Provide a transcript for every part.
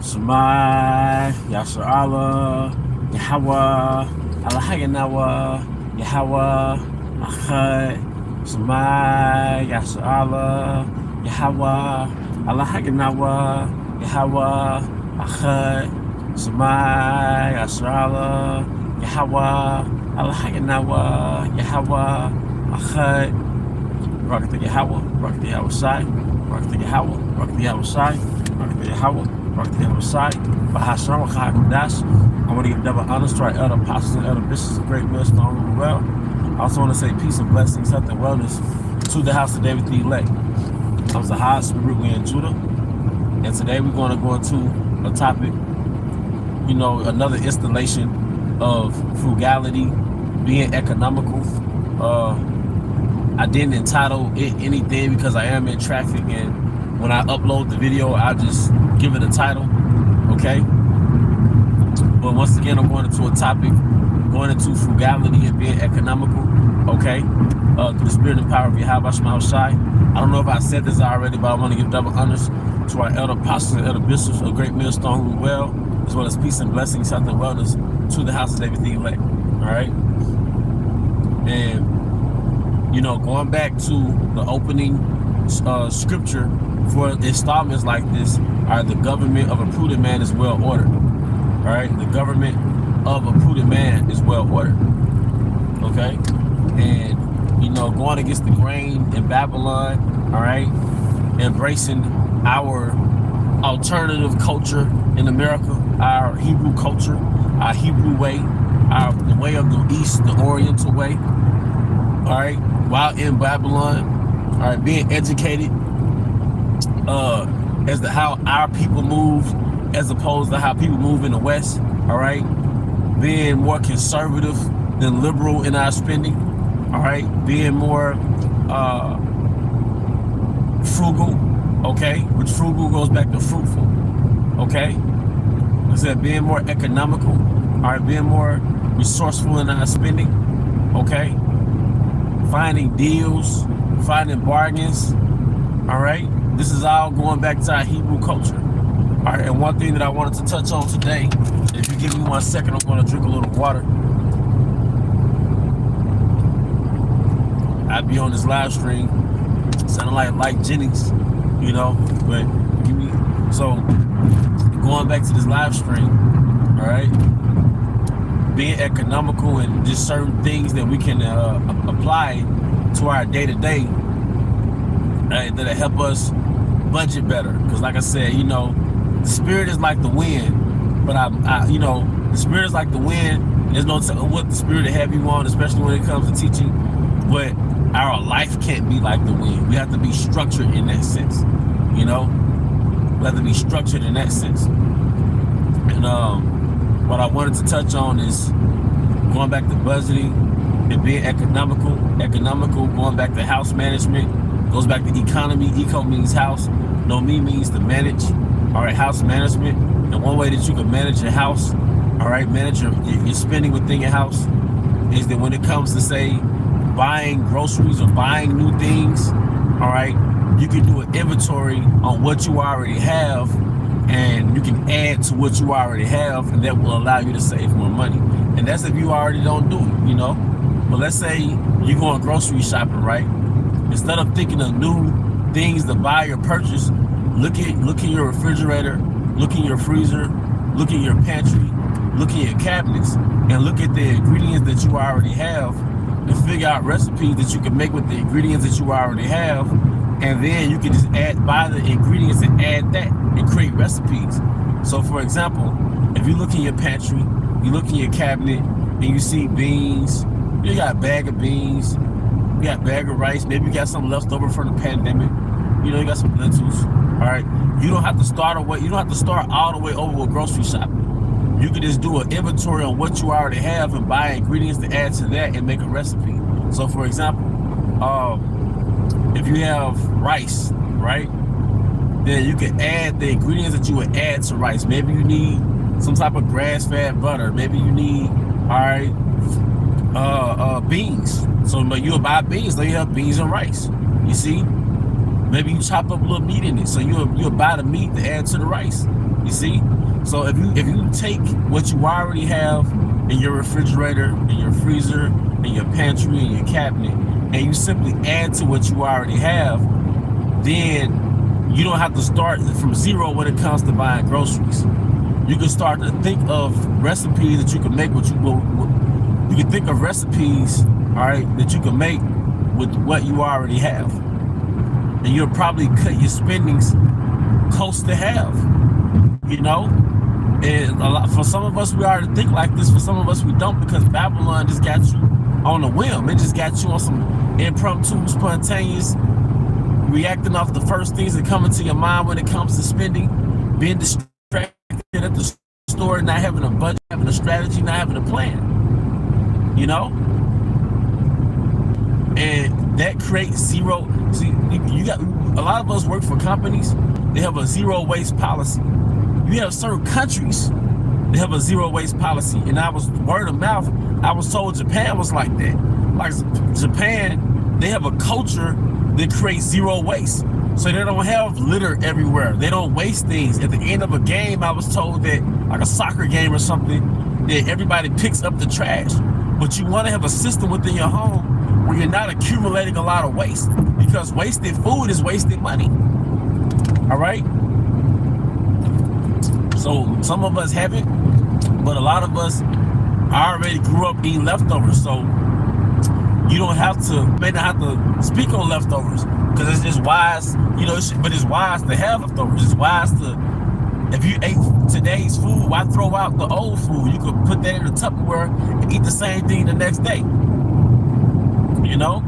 Shema Yasser Allah Yahweh Allah Hayanawa Yahweh Achad Shema Yasser Allah Yahweh Allah Hayanawa Yahweh Achad Shema Yasser Allah Yahweh Allah Hayanawa Yahweh Achad Rock the Yahweh, Rock the Yahweh side, Rock the Yahweh, Rock the Yahweh side, Rock the Yahweh, Rock the Yahweh side. Bahasham Chakadas. I want to give double honors to our elder apostles and elder bishops, great millstone and well. I also want to say peace and blessings, health and wellness to the house of David the elect. I'm Zahad Spirit, we're in Judah. And today we're going to go into a topic, another installation of frugality, being economical. I didn't entitle it anything because I am in traffic, and when I upload the video, I'll just give it a title, okay? But once again, I'm going into a topic, going into frugality and being economical, okay? Through the spirit and power of Yahweh Shema Shai. I don't know if I said this already, but I want to give double honors to our elder apostles and elder bishops of great millstone who well, as well as peace and blessings, health and wellness to the house of David the elect, all right? And going back to the opening scripture for installments like this, the government of a prudent man is well ordered. All right, the government of a prudent man is well ordered. Okay, and going against the grain in Babylon. All right, embracing our alternative culture in America, our Hebrew culture, our Hebrew way, the way of the East, the Oriental way. All right, while in Babylon, all right, being educated as to how our people move as opposed to how people move in the West, all right, being more conservative than liberal in our spending, all right, being more frugal, okay, which frugal goes back to fruitful, okay, I said being more economical, all right, being more resourceful in our spending, okay, finding deals, finding bargains, all right? This is all going back to our Hebrew culture. All right, and one thing that I wanted to touch on today, if you give me 1 second, I'm gonna drink a little water. I'd be on this live stream, sounding like Jennings, but give me, so going back to this live stream, all right? Being economical and just certain things that we can apply to our day-to-day that'll help us budget better. Because like I said, the spirit is like the wind, but the spirit is like the wind. There's no telling what the spirit will have you on, especially when it comes to teaching. But our life can't be like the wind. We have to be structured in that sense, We have to be structured in that sense. And what I wanted to touch on is going back to budgeting and being economical, going back to house management, goes back to economy. Eco means house. Nomi means to manage. All right, house management. And one way that you can manage your house, all right, manage your spending within your house is that when it comes to, say, buying groceries or buying new things, all right, you can do an inventory on what you already have, and you can add to what you already have, and that will allow you to save more money. And that's if you already don't do it, But let's say you're going grocery shopping, right? Instead of thinking of new things to buy or purchase, look at your refrigerator, look in your freezer, look in your pantry, look in your cabinets, and look at the ingredients that you already have, and figure out recipes that you can make with the ingredients that you already have. And then you can just buy the ingredients and add that and create recipes. So for example, if you look in your pantry, you look in your cabinet and you see beans, you got a bag of beans, you got a bag of rice, maybe you got some left over from the pandemic, you got some lentils, all right? You don't have to start all the way over with grocery shopping. You can just do an inventory on what you already have and buy ingredients to add to that and make a recipe. So for example, if you have rice, right, then you can add the ingredients that you would add to rice. Maybe you need some type of grass-fed butter. Maybe you need, beans. So you'll buy beans, so you have beans and rice. You see? Maybe you chop up a little meat in it, so you'll buy the meat to add to the rice. You see? So if you take what you already have in your refrigerator, in your freezer, in your pantry, in your cabinet, and you simply add to what you already have, then you don't have to start from zero when it comes to buying groceries. You can start to think of recipes that you can make you can think of recipes, all right, that you can make with what you already have. And you'll probably cut your spendings close to half, you know? And for some of us, we already think like this. For some of us, we don't, because Babylon just got you on a whim. It just got you on some impromptu, spontaneous, reacting off the first things that come into your mind when it comes to spending, being distracted at the store, not having a budget, having a strategy, not having a plan, you know? And that creates zero. See, you got a lot of us work for companies. They have a zero waste policy. You have certain countries that have a zero waste policy. And I was word of mouth. I was told Japan was like that. Like Japan, they have a culture that creates zero waste. So they don't have litter everywhere. They don't waste things. At the end of a game, I was told that, like a soccer game or something, that everybody picks up the trash. But you want to have a system within your home where you're not accumulating a lot of waste, because wasted food is wasted money. All right? So some of us have it, but a lot of us already grew up eating leftovers. So you don't have to, may not have to speak on leftovers, because it's just wise, you know, but it's wise to have leftovers. It's wise to, if you ate today's food, why throw out the old food? You could put that in the Tupperware and eat the same thing the next day. You know,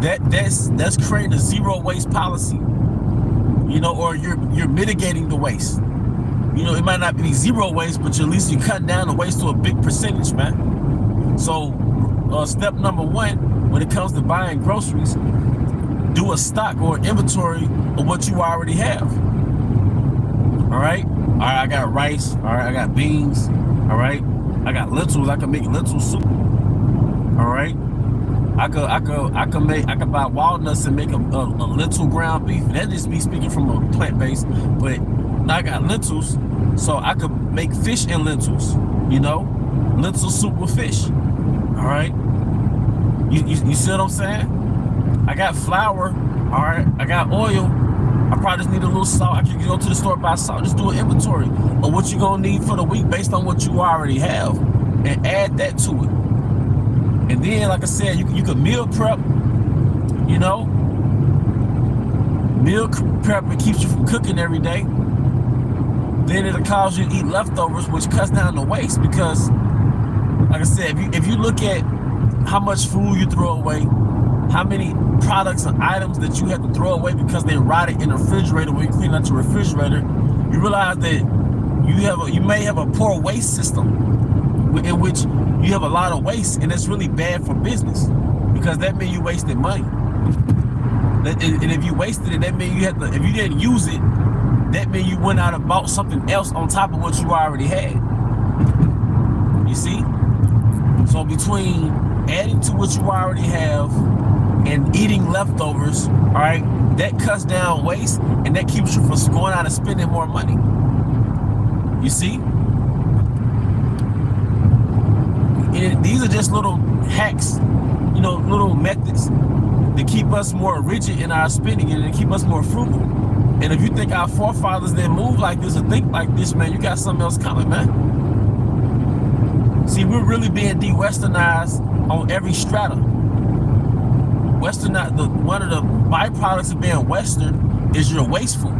that's creating a zero waste policy. You know, or you're mitigating the waste. You know, it might not be zero waste, but at least you're cutting down the waste to a big percentage, man. So step number one, when it comes to buying groceries, do a stock or inventory of what you already have. All right, I got rice. All right, I got beans. All right, I got lentils. I can make lentil soup. All right, I could buy walnuts and make a lentil ground beef. That just me speaking from a plant base, but now I got lentils, so I could make fish and lentils. You know, lentil soup with fish. All right, you see what I'm saying? I got flour. All right, I got oil. I probably just need a little salt. I can go to the store, buy salt, just do an inventory of what you're gonna need for the week based on what you already have, and add that to it. And then, like I said, you could meal prep, you know. Meal prep, it keeps you from cooking every day. Then it'll cause you to eat leftovers, which cuts down the waste, because, like I said, if you look at how much food you throw away, how many products and items that you have to throw away because they rotted in the refrigerator when you clean out your refrigerator, you realize that you may have a poor waste system in which you have a lot of waste, and it's really bad for business, because that means you wasted money. And if you wasted it, that means if you didn't use it, that means you went out and bought something else on top of what you already had. You see? So between adding to what you already have and eating leftovers, all right, that cuts down waste, and that keeps you from going out and spending more money. You see? And these are just little hacks, you know, little methods to keep us more rigid in our spending and to keep us more frugal. And if you think our forefathers didn't move like this or think like this, man, you got something else coming, man. See, we're really being de-westernized on every strata. One of the byproducts of being Western is you're wasteful.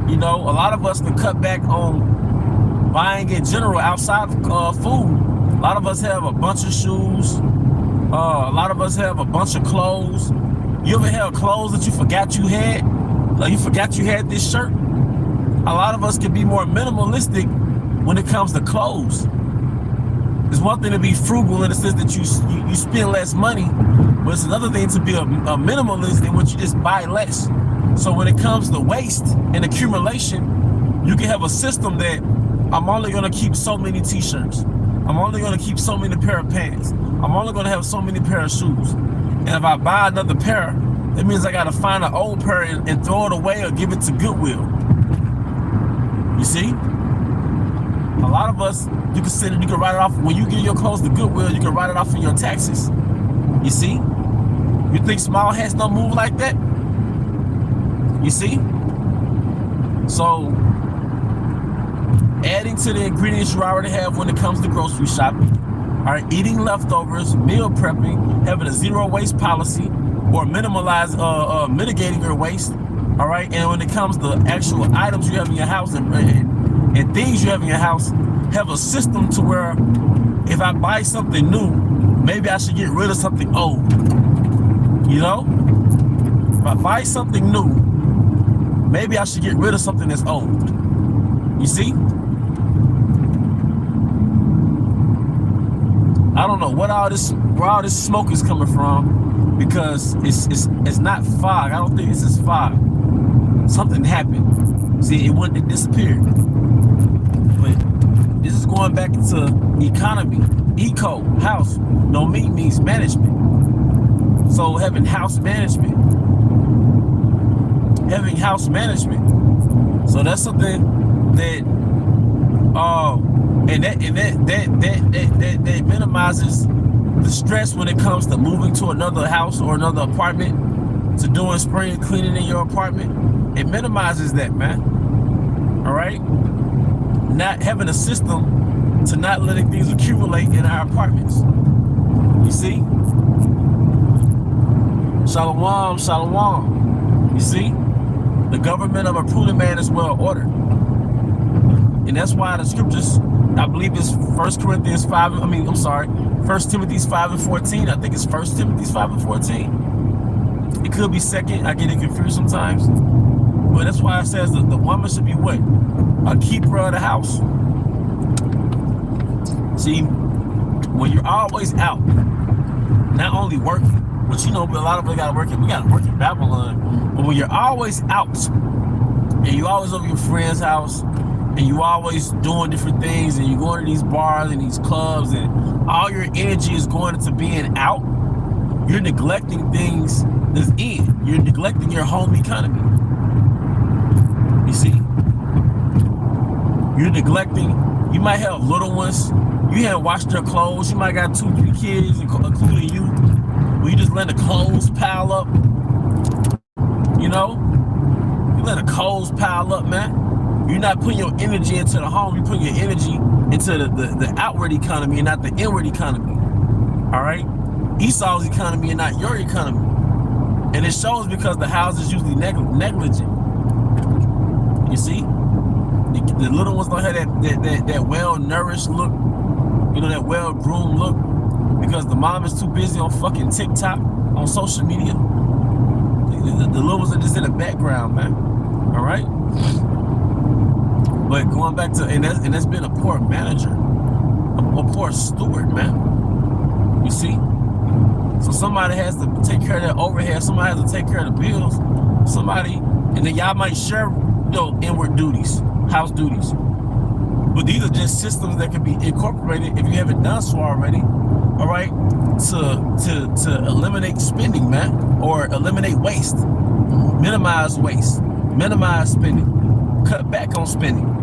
You know, a lot of us can cut back on buying in general outside of food. A lot of us have a bunch of shoes. A lot of us have a bunch of clothes. You ever have clothes that you forgot you had? Like you forgot you had this shirt? A lot of us can be more minimalistic when it comes to clothes. It's one thing to be frugal in the sense that you spend less money, but it's another thing to be a minimalist in which you just buy less. So when it comes to waste and accumulation, you can have a system that I'm only gonna keep so many t-shirts. I'm only gonna keep so many pair of pants. I'm only gonna have so many pair of shoes. And if I buy another pair, That means I gotta find an old pair and throw it away or give it to Goodwill. You see? A lot of us, you can write it off when you give your clothes to Goodwill. You can write it off in your taxes. You see? You think small hats don't move like that? You see? So, adding to the ingredients you already have when it comes to grocery shopping, all right, eating leftovers, meal prepping, having a zero waste policy, or mitigating your waste, all right. And when it comes to actual items you have in your house and things you have in your house, have a system to where if I buy something new, maybe I should get rid of something old. You know, if I buy something new, maybe I should get rid of something that's old. You see? I don't know where all this smoke is coming from, because it's not fog. I don't think this is fog. Something happened. See, it disappeared. But this is going back into economy. Eco, house. No, me means management. So having house management. So that's something that that minimizes the stress when it comes to moving to another house or another apartment, to doing spring cleaning in your apartment. It minimizes that, man. All right? Not having a system to not letting things accumulate in our apartments. You see? Shalom, shalom. You see? The government of a prudent man is well ordered. And that's why the scriptures, I believe it's 1 Timothy 5 and 14. I think it's 1 Timothy 5 and 14. It could be 2nd. I get it confused sometimes. But that's why it says that the woman should be what? A keeper of the house. See, when you're always out, not only working, which, you know, but a lot of us gotta work in Babylon. But when you're always out, and you always over your friend's house, and you always doing different things, and you going to these bars and these clubs, and all your energy is going into being out, you're neglecting things that's in. You're neglecting your home economy. You see? You're neglecting, you might have little ones, you haven't washed their clothes, you might got 2-3 kids, including you, where you just let the clothes pile up. You know? You let the clothes pile up, man. You're not putting your energy into the home. You're putting your energy into the outward economy and not the inward economy. All right? Esau's economy and not your economy. And it shows because the house is usually negligent. You see? The little ones don't have that well-nourished look, you know, that well-groomed look, because the mom is too busy on fucking TikTok, on social media. The little ones are just in the background, man. All right? But going back to, and that's been a poor manager, a poor steward, man. You see? So somebody has to take care of that overhead. Somebody has to take care of the bills. Somebody, and then y'all might share, you know, inward duties, house duties. But these are just systems that can be incorporated if you haven't done so already. All right, to eliminate spending, man, or eliminate waste, minimize waste, minimize spending, cut back on spending.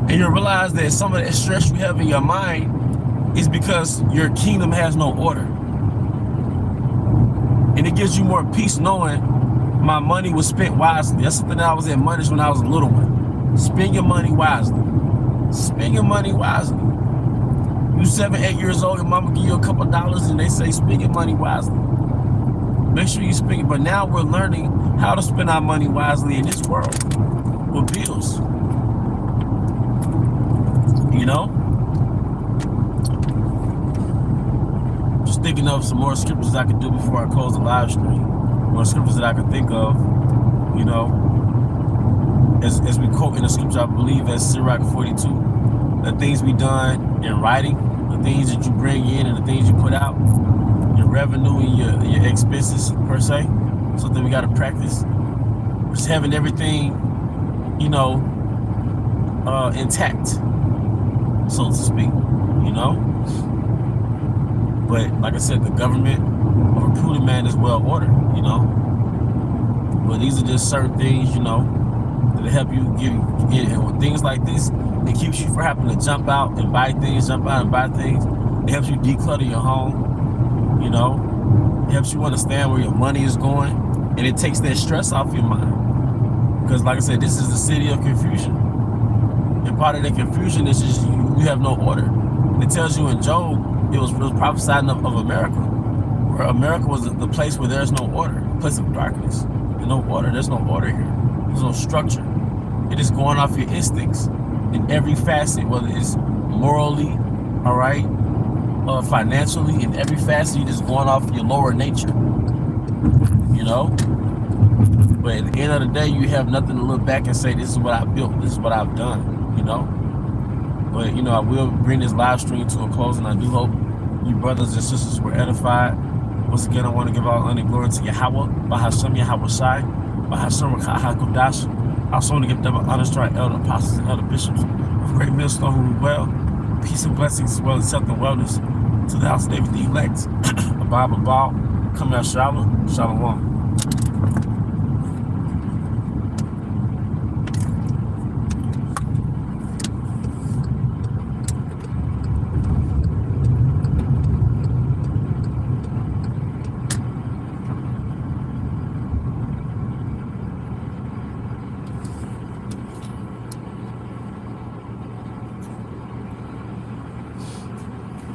And you'll realize that some of that stress you have in your mind is because your kingdom has no order. And it gives you more peace knowing my money was spent wisely. That's something that I was admonished when I was a little one. Spend your money wisely. Spend your money wisely. You 7, 8 years old, your mama give you a couple dollars and they say spend your money wisely. Make sure you spend it. But now we're learning how to spend our money wisely in this world with bills. You know? Just thinking of some more scriptures I could do before I close the live stream. More scriptures that I could think of, you know, as we quote in the scripture, I believe that's Sirach 42. The things we done in writing, the things that you bring in and the things you put out, your revenue and your expenses per se, something we got to practice. Just having everything, you know, intact, so to speak, you know. But like I said, the government of a prudent man is well ordered, you know. But these are just certain things, you know, that help you give you. And with things like this, it keeps you from having to jump out and buy things, jump out and buy things. It helps you declutter your home, you know. It helps you understand where your money is going, and it takes that stress off your mind. Because like I said, this is the city of confusion. And part of the confusion is just you have no order. And it tells you in Job, it was prophesied of America, where America was the place where there's no order, a place of darkness. There's no order. There's no order here. There's no structure. It is going off your instincts in every facet, whether it's morally, all right, financially, in every facet, you're just going off your lower nature, you know. But at the end of the day, you have nothing to look back and say, this is what I built, this is what I've done, you know. But, you know, I will bring this live stream to a close, and I do hope you brothers and sisters were edified. Once again, I want to give all honor and glory to Yahweh, Bahashem Yahweh Shai, Bahashem HaKodash. I also want to give double honors to our elder apostles and elder bishops of Great Millstone who rule well. Peace and blessings as well as health and wellness to the house of David the elect. Abba, come out, Shalom. Shalom.